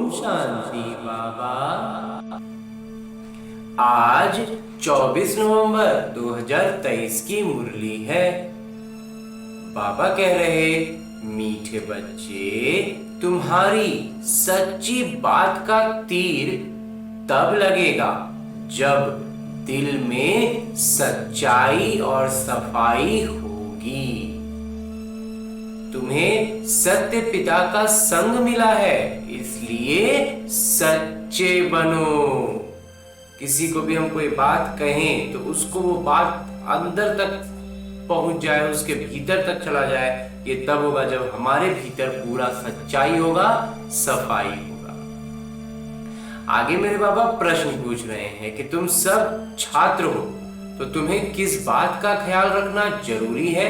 शांति बाबा। आज 24 नवंबर 2023 की मुरली है। बाबा कह रहे, मीठे बच्चे, तुम्हारी सच्ची बात का तीर तब लगेगा जब दिल में सच्चाई और सफाई होगी। तुम्हें सत्य पिता का संग मिला है, इसलिए सच्चे बनो। किसी को भी हम कोई बात कहें तो उसको वो बात अंदर तक पहुंच जाए, उसके भीतर तक चला जाए। ये तब होगा जब हमारे भीतर पूरा सच्चाई होगा, सफाई होगा। आगे मेरे बाबा प्रश्न पूछ रहे हैं कि तुम सब छात्र हो तो तुम्हें किस बात का ख्याल रखना जरूरी है।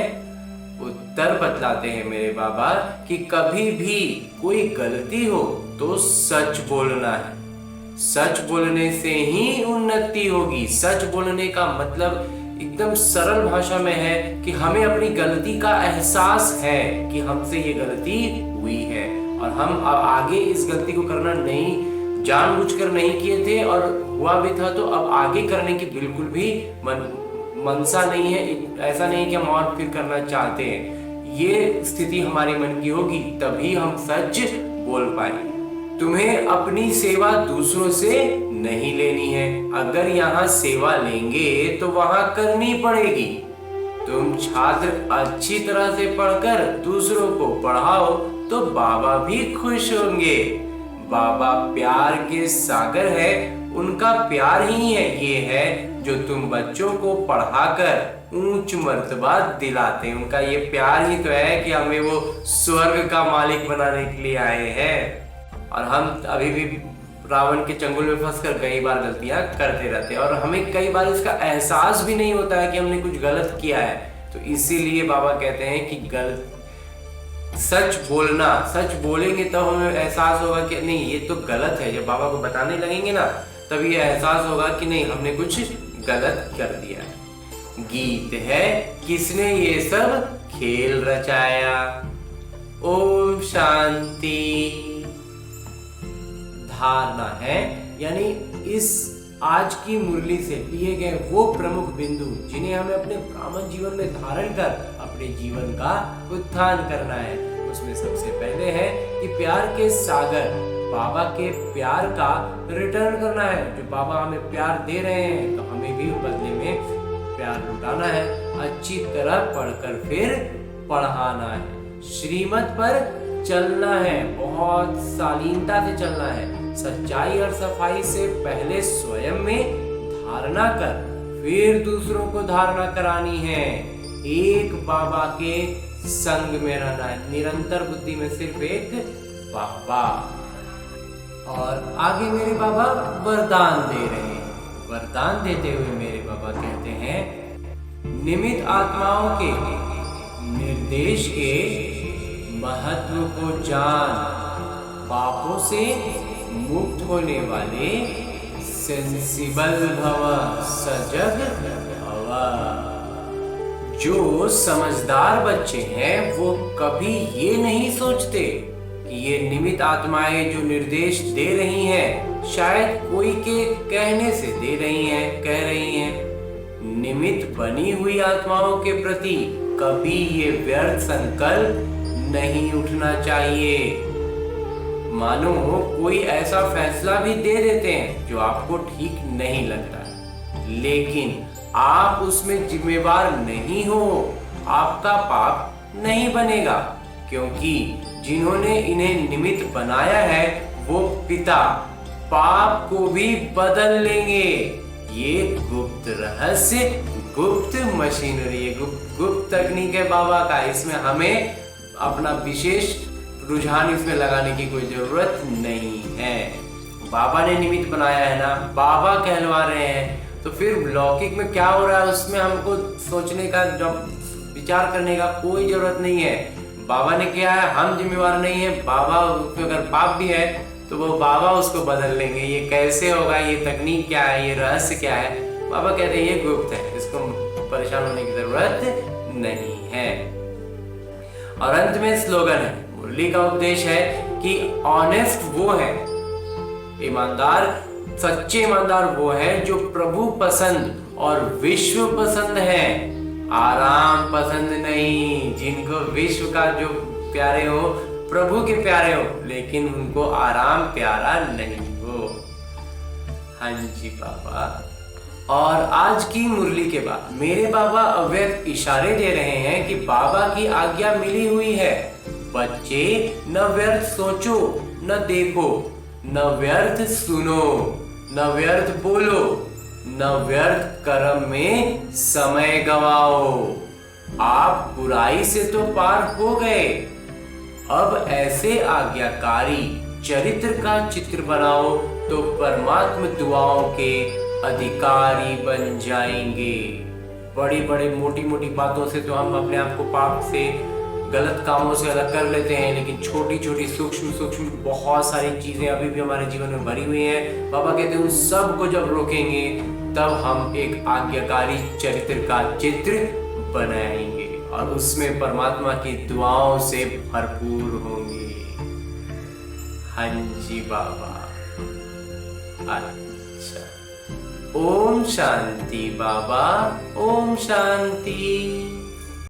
उत्तर बतलाते हैं मेरे बाबा कि कभी भी कोई गलती हो तो सच बोलना है। सच बोलने से ही उन्नति होगी। सच बोलने का मतलब एकदम सरल भाषा में है कि हमें अपनी गलती का एहसास है कि हमसे ये गलती हुई है और हम आगे इस गलती को करना नहीं, जानबूझकर नहीं किए थे और हुआ भी था तो अब आगे करने की बिल्कुल भी मनसा नहीं है। ऐसा नहीं कि हम और फिर करना चाहते हैं। ये स्थिति हमारे मन की होगी तभी हम सच बोल पाएंगे। तुम्हें अपनी सेवा दूसरों से नहीं लेनी है। अगर यहाँ सेवा लेंगे तो वहां करनी पड़ेगी। तुम छात्र अच्छी तरह से पढ़कर दूसरों को पढ़ाओ तो बाबा भी खुश होंगे। बाबा प्यार के सागर है, उनका प्यार ही ये है जो तुम बच्चों को पढ़ाकर ऊंच मर्तबा दिलाते हैं। उनका ये प्यार ही तो है कि हमें वो स्वर्ग का मालिक बनाने के लिए आए हैं। और हम अभी भी रावण के चंगुल में फंसकर कई बार गलतियां करते रहते हैं और हमें कई बार इसका एहसास भी नहीं होता है कि हमने कुछ गलत किया है। तो इसीलिए बाबा कहते हैं कि सच बोलना, सच बोलेंगे तो हमें एहसास होगा कि नहीं ये तो गलत है। जब बाबा को बताने लगेंगे ना तब ये एहसास होगा कि नहीं हमने कुछ गलत कर दिया है। गीत है, किसने ये सब खेल रचाया। ओम शांति। धारणा है यानी इस आज की मुरली से लिए गए वो प्रमुख बिंदु जिन्हें हमें अपने ब्राह्मण जीवन में धारण कर अपने जीवन का उत्थान करना है। उसमें सबसे पहले है कि प्यार के सागर बाबा के प्यार का रिटर्न करना है। जो बाबा हमें प्यार दे रहे हैं तो हमें भी बदले में प्यार लुटाना है। अच्छी तरह पढ़कर फिर पढ़ाना है। श्रीमत पर चलना है, बहुत शालीनता से चलना है। सच्चाई और सफाई से पहले स्वयं में धारणा कर फिर दूसरों को धारणा करानी है। एक बाबा के संग में रहना है, निरंतर बुद्धि में सिर्फ एक बाबा। और आगे मेरे बाबा वरदान दे रहे हैं। वरदान देते हुए मेरे बाबा कहते हैं, निमित्त आत्माओं के निर्देश के महत्व को जान, पापों से मुक्त होने वाले सेंसिबल भव, सजग भव। जो समझदार बच्चे हैं वो कभी ये नहीं सोचते कि ये निमित्त आत्माएं जो निर्देश दे रही हैं शायद कोई के कहने से दे रही हैं, कह रही हैं। निमित्त बनी हुई आत्माओं के प्रति कभी ये व्यर्थ संकल्प नहीं उठना चाहिए। मानो कोई ऐसा फैसला भी दे देते हैं जो आपको ठीक नहीं लगता है, लेकिन आप उसमें जिम्मेवार नहीं हो, आपका पाप नहीं बनेगा, क्योंकि जिन्होंने इन्हें निमित्त बनाया है वो पिता पाप को भी बदल लेंगे। ये गुप्त रहस्य, गुप्त मशीनरी, गुप्त तकनीक है बाबा का। इसमें हमें अपना विशेष रुझान इसमें लगाने की कोई जरूरत नहीं है। बाबा ने निमित्त बनाया है ना, बाबा कहलवा रहे हैं, तो फिर लौकिक में क्या हो रहा है उसमें हमको सोचने का, विचार करने का कोई जरूरत नहीं है। बाबा ने किया है, हम जिम्मेवार नहीं है। बाबा अगर पाप भी है तो वो बाबा उसको बदल लेंगे। ये कैसे होगा, ये तकनीक क्या है, ये रहस्य क्या है, बाबा कहते हैं ये गुप्त है, इसको परेशान होने की जरूरत नहीं है। और अंत में स्लोगन है, मुरली का उपदेश है कि ऑनेस्ट वो है ईमानदार, सच्चे ईमानदार वो है जो प्रभु पसंद और विश्व पसंद है, आराम पसंद नहीं। जिनको विश्व का जो प्यारे हो, प्रभु के प्यारे हो, लेकिन उनको आराम प्यारा नहीं हो। हाँ जी बाबा। और आज की मुरली के बाद मेरे बाबा अव्यक्त इशारे दे रहे हैं कि बाबा की आज्ञा मिली हुई है। बच्चे, न व्यर्थ सोचो, न देखो, न व्यर्थ सुनो, न व्यर्थ बोलो, न व्यर्थ कर्म में समय गवाओ। आप बुराई से तो पार हो गए, अब ऐसे आज्ञाकारी चरित्र का चित्र बनाओ तो परमात्मा दुआओं के अधिकारी बन जाएंगे। बड़ी बड़ी मोटी मोटी बातों से तो हम अपने आप को पाप से, गलत कामों से अलग कर लेते हैं, लेकिन छोटी छोटी सूक्ष्म सूक्ष्म बहुत सारी चीजें अभी भी हमारे जीवन में भरी हुई हैं। बाबा कहते हैं उन सब को जब रोकेंगे तब हम एक आज्ञाकारी चरित्र का चित्र बनाएंगे और उसमें परमात्मा की दुआओं से भरपूर होंगे। हाँ जी बाबा। अच्छा, ओम शांति बाबा, ओम शांति।